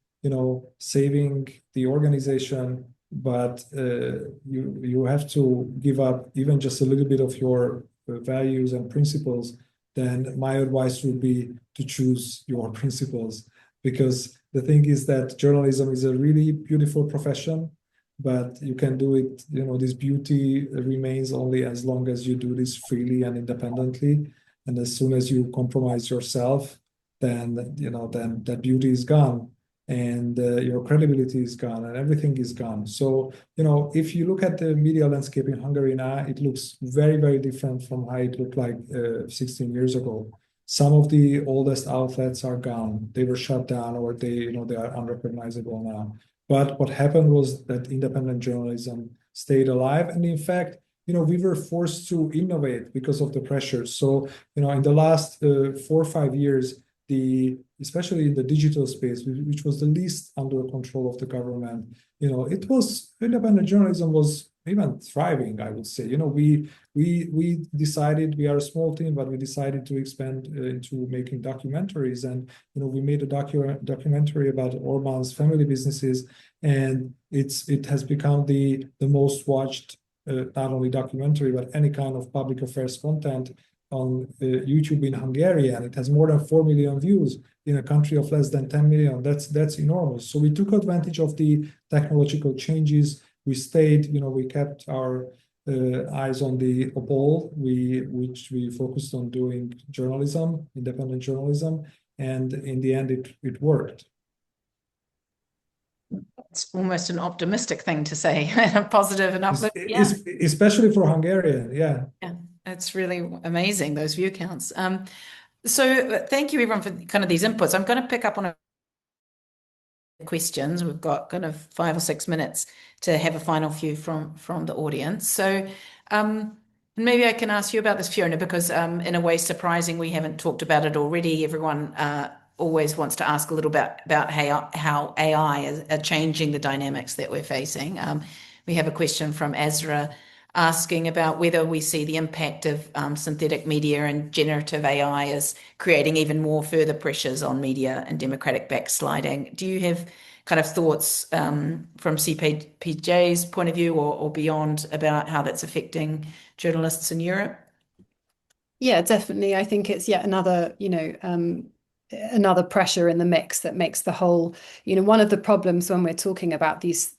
saving the organization, but you have to give up even just a little bit of your values and principles, then my advice would be to choose your principles. Because the thing is that journalism is a really beautiful profession, but you can do it, this beauty remains only as long as you do this freely and independently. And as soon as you compromise yourself, then that beauty is gone, and your credibility is gone, and everything is gone. So, if you look at the media landscape in Hungary now, it looks very, very different from how it looked like 16 years ago. Some of the oldest outlets are gone. They were shut down, or they are unrecognizable now. But what happened was that independent journalism stayed alive. And in fact, we were forced to innovate because of the pressures. So, in the last 4 or 5 years, especially in the digital space, which was the least under control of the government, independent journalism was even thriving, I would say. We decided, we are a small team, but we decided to expand into making documentaries, and we made a documentary about Orban's family businesses, and it has become the most watched not only documentary but any kind of public affairs content on YouTube in Hungary, and it has more than 4 million views in a country of less than 10 million. That's enormous. So we took advantage of the technological changes. We stayed, we kept our eyes on the ball, which we focused on doing journalism, independent journalism, and in the end, it worked. It's almost an optimistic thing to say, positive and uplift. Yeah. Especially for Hungarian, yeah. Yeah, it's really amazing, those view counts. So thank you everyone for kind of these inputs. I'm going to pick up on questions. We've got kind of 5 or 6 minutes to have a final few from the audience. So maybe I can ask you about this, Fiona, because in a way surprising, we haven't talked about it already. Everyone always wants to ask a little bit about how AI are changing the dynamics that we're facing. We have a question from Ezra. asking about whether we see the impact of synthetic media and generative AI as creating even more further pressures on media and democratic backsliding. Do you have kind of thoughts from CPJ's point of view or beyond about how that's affecting journalists in Europe? Yeah, definitely. I think it's yet another, another pressure in the mix that makes the whole, one of the problems when we're talking about these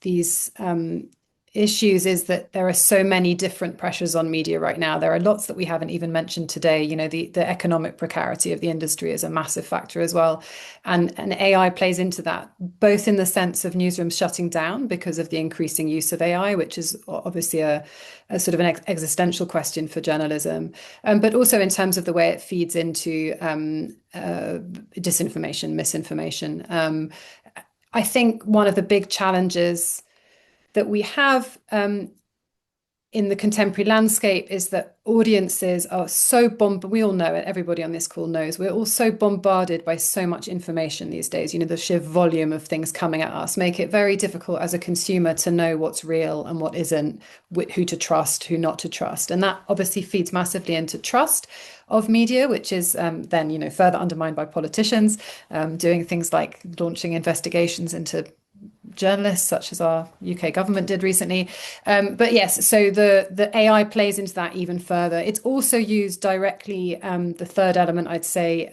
issues is that there are so many different pressures on media right now. There are lots that we haven't even mentioned today. The economic precarity of the industry is a massive factor as well. And AI plays into that, both in the sense of newsrooms shutting down because of the increasing use of AI, which is obviously a sort of an existential question for journalism, but also in terms of the way it feeds into disinformation, misinformation. I think one of the big challenges that we have in the contemporary landscape is that audiences are so we all know it, everybody on this call knows, we're all so bombarded by so much information these days. The sheer volume of things coming at us make it very difficult as a consumer to know what's real and what isn't, who to trust, who not to trust. And that obviously feeds massively into trust of media, which is then, further undermined by politicians doing things like launching investigations into journalists, such as our UK government did recently. But yes, so the AI plays into that even further. It's also used directly, the third element, I'd say,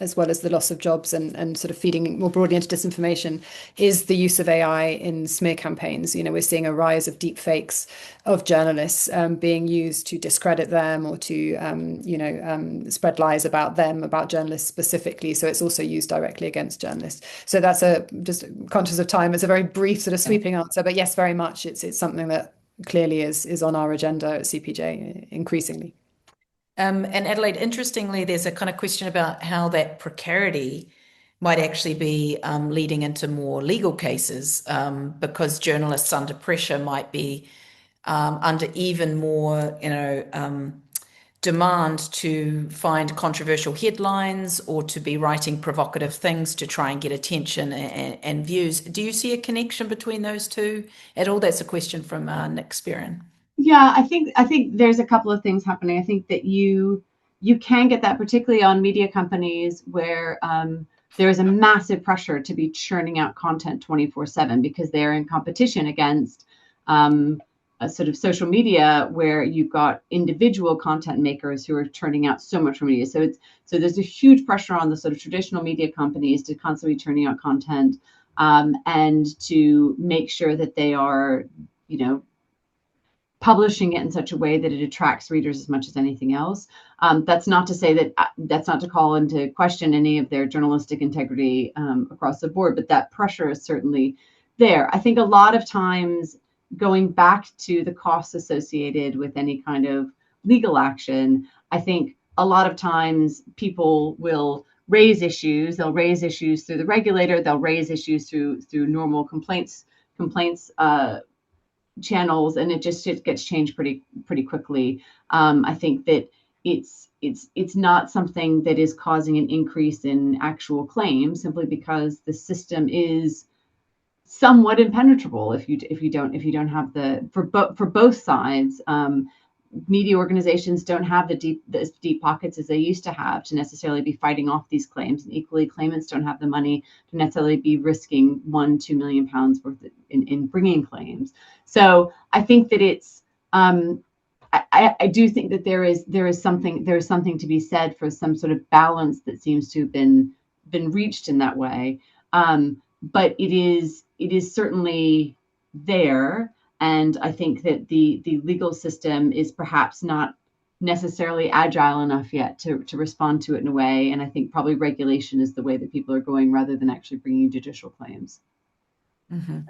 as well as the loss of jobs and sort of feeding more broadly into disinformation, is the use of AI in smear campaigns. We're seeing a rise of deep fakes of journalists being used to discredit them or to, spread lies about them, about journalists specifically. So it's also used directly against journalists. So that's just conscious of time. It's a very brief sort of sweeping answer, but yes, very much. It's something that clearly is on our agenda at CPJ increasingly. And Adelaide, interestingly, there's a kind of question about how that precarity might actually be leading into more legal cases because journalists under pressure might be under even more, demand to find controversial headlines or to be writing provocative things to try and get attention and views. Do you see a connection between those two at all? That's a question from Nick Spearin. Yeah, I think there's a couple of things happening. I think that you can get that, particularly on media companies where there is a massive pressure to be churning out content 24/7 because they're in competition against a sort of social media where you've got individual content makers who are churning out so much media. So there's a huge pressure on the sort of traditional media companies to constantly churning out content and to make sure that they are, publishing it in such a way that it attracts readers as much as anything else. That's not to say that that's not to call into question any of their journalistic integrity across the board, but that pressure is certainly there. I think a lot of times, going back to the costs associated with any kind of legal action, I think a lot of times people will raise issues. They'll raise issues through the regulator. They'll raise issues through normal complaints channels, and it gets changed pretty quickly. I think that it's not something that is causing an increase in actual claims simply because the system is somewhat impenetrable if you don't have the for both sides. Media organizations don't have the deep pockets as they used to have to necessarily be fighting off these claims, and equally claimants don't have the money to necessarily be risking £1-2 million worth in bringing claims. So I think that it's I do think that there is something to be said for some sort of balance that seems to have been reached in that way. But it is certainly there. And I think that the legal system is perhaps not necessarily agile enough yet to respond to it in a way. And I think probably regulation is the way that people are going rather than actually bringing judicial claims. Mm-hmm.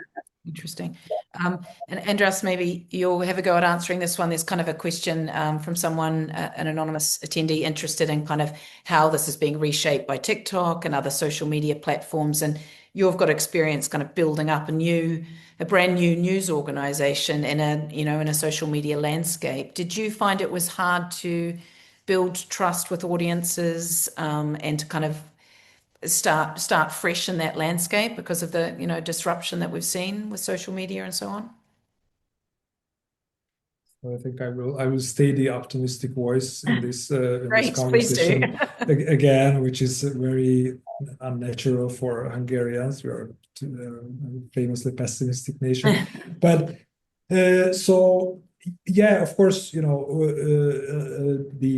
Interesting. And András, maybe you'll have a go at answering this one. There's kind of a question from someone, an anonymous attendee, interested in kind of how this is being reshaped by TikTok and other social media platforms. And you've got experience kind of building up a brand new news organization in a social media landscape. Did you find it was hard to build trust with audiences and to kind of start fresh in that landscape because of the disruption that we've seen with social media and so on? I think I will stay the optimistic voice in this Great, please do. conversation again, which is very unnatural for Hungarians. We are a famously pessimistic nation, but so yeah, of course, the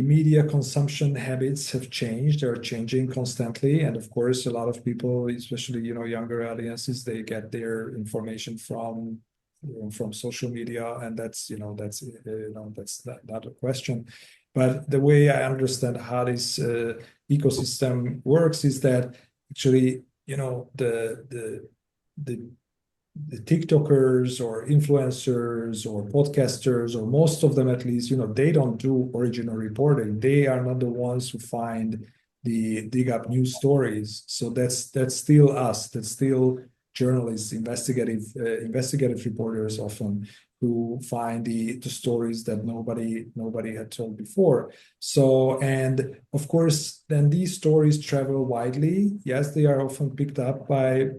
media consumption habits have changed. They're changing constantly, and of course, a lot of people, especially younger audiences, they get their information from social media, and that's not a question. But the way I understand how this ecosystem works is that actually, the TikTokers or influencers or podcasters, or most of them at least, they don't do original reporting. They are not the ones who dig up news stories. So that's still us. That's still journalists, investigative reporters often, who find the stories that nobody had told before. So, and of course, then these stories travel widely. Yes, they are often picked up by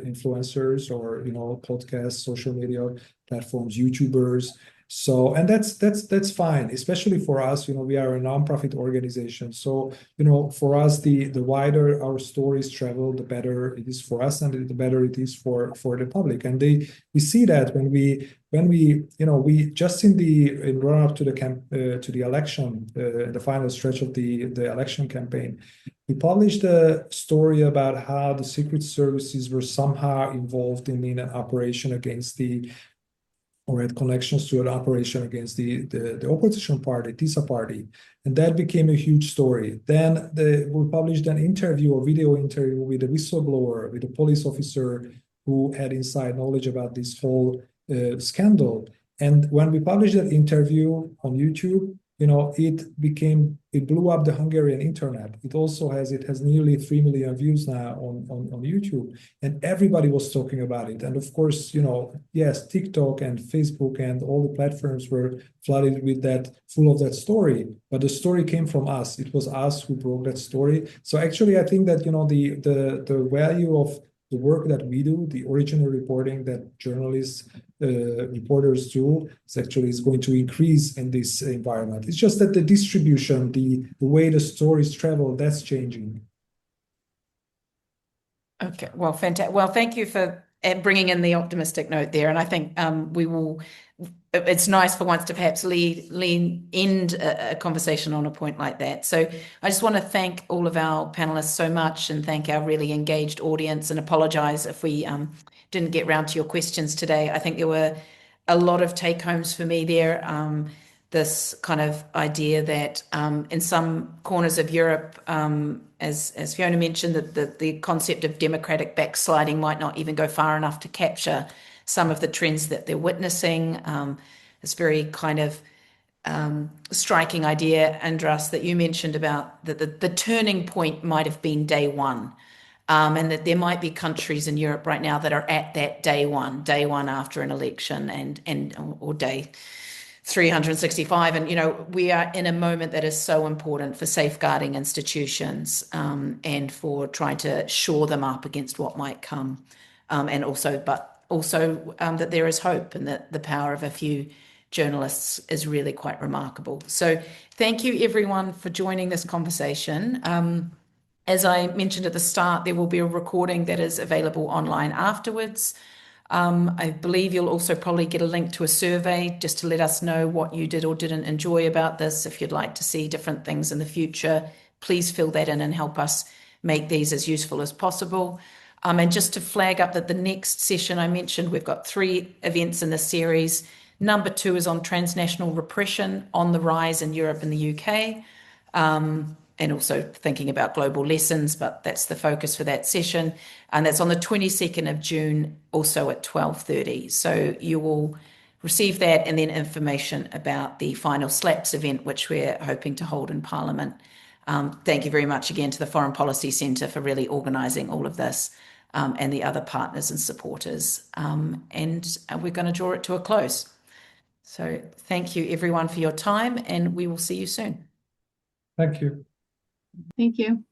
influencers or podcasts, social media platforms, YouTubers. So, and that's fine, especially for us. We are a nonprofit organization. So, for us, the wider our stories travel, the better it is for us, and the better it is for the public. And we see that when we just in run up to the election, the final stretch of the election campaign, we published a story about how the secret services were somehow involved in an operation against or had connections to an operation against the opposition party, TISA party. And that became a huge story. Then we published an interview, a video interview with a whistleblower, with a police officer who had inside knowledge about this whole scandal. And when we published that interview on YouTube, it blew up the Hungarian internet. It has nearly 3 million views now on YouTube, and everybody was talking about it. And of course, yes, TikTok and Facebook and all the platforms were flooded with full of that story. But the story came from us. It was us who broke that story. So actually, I think that the value of the work that we do, the original reporting that journalists, reporters do, is going to increase in this environment. It's just that the distribution, the way the stories travel, that's changing. Okay, well, fantastic. Well, thank you for bringing in the optimistic note there. And I think it's nice for once to perhaps end a conversation on a point like that. So I just want to thank all of our panelists so much, and thank our really engaged audience, and apologize if we didn't get round to your questions today. I think there were a lot of take homes for me there. This kind of idea that in some corners of Europe, as Fiona mentioned, that the concept of democratic backsliding might not even go far enough to capture some of the trends that they're witnessing. This very kind of striking idea, András, that you mentioned about the turning point might have been day one. And that there might be countries in Europe right now that are at that day one after an election, or day 365. And, we are in a moment that is so important for safeguarding institutions and for trying to shore them up against what might come. And also that there is hope, and that the power of a few journalists is really quite remarkable. So thank you everyone for joining this conversation. As I mentioned at the start, there will be a recording that is available online afterwards. I believe you'll also probably get a link to a survey just to let us know what you did or didn't enjoy about this. If you'd like to see different things in the future, please fill that in and help us make these as useful as possible. And just to flag up that the next session I mentioned, we've got 3 events in this series. Number 2 is on transnational repression on the rise in Europe and the UK. And also thinking about global lessons, but that's the focus for that session. And that's on the 22nd of June, also at 12:30. So you will receive that, and then information about the final SLAPS event, which we're hoping to hold in Parliament. Thank you very much again to the Foreign Policy Centre for really organising all of this, and the other partners and supporters. And we're going to draw it to a close. So thank you everyone for your time, and we will see you soon. Thank you. Thank you.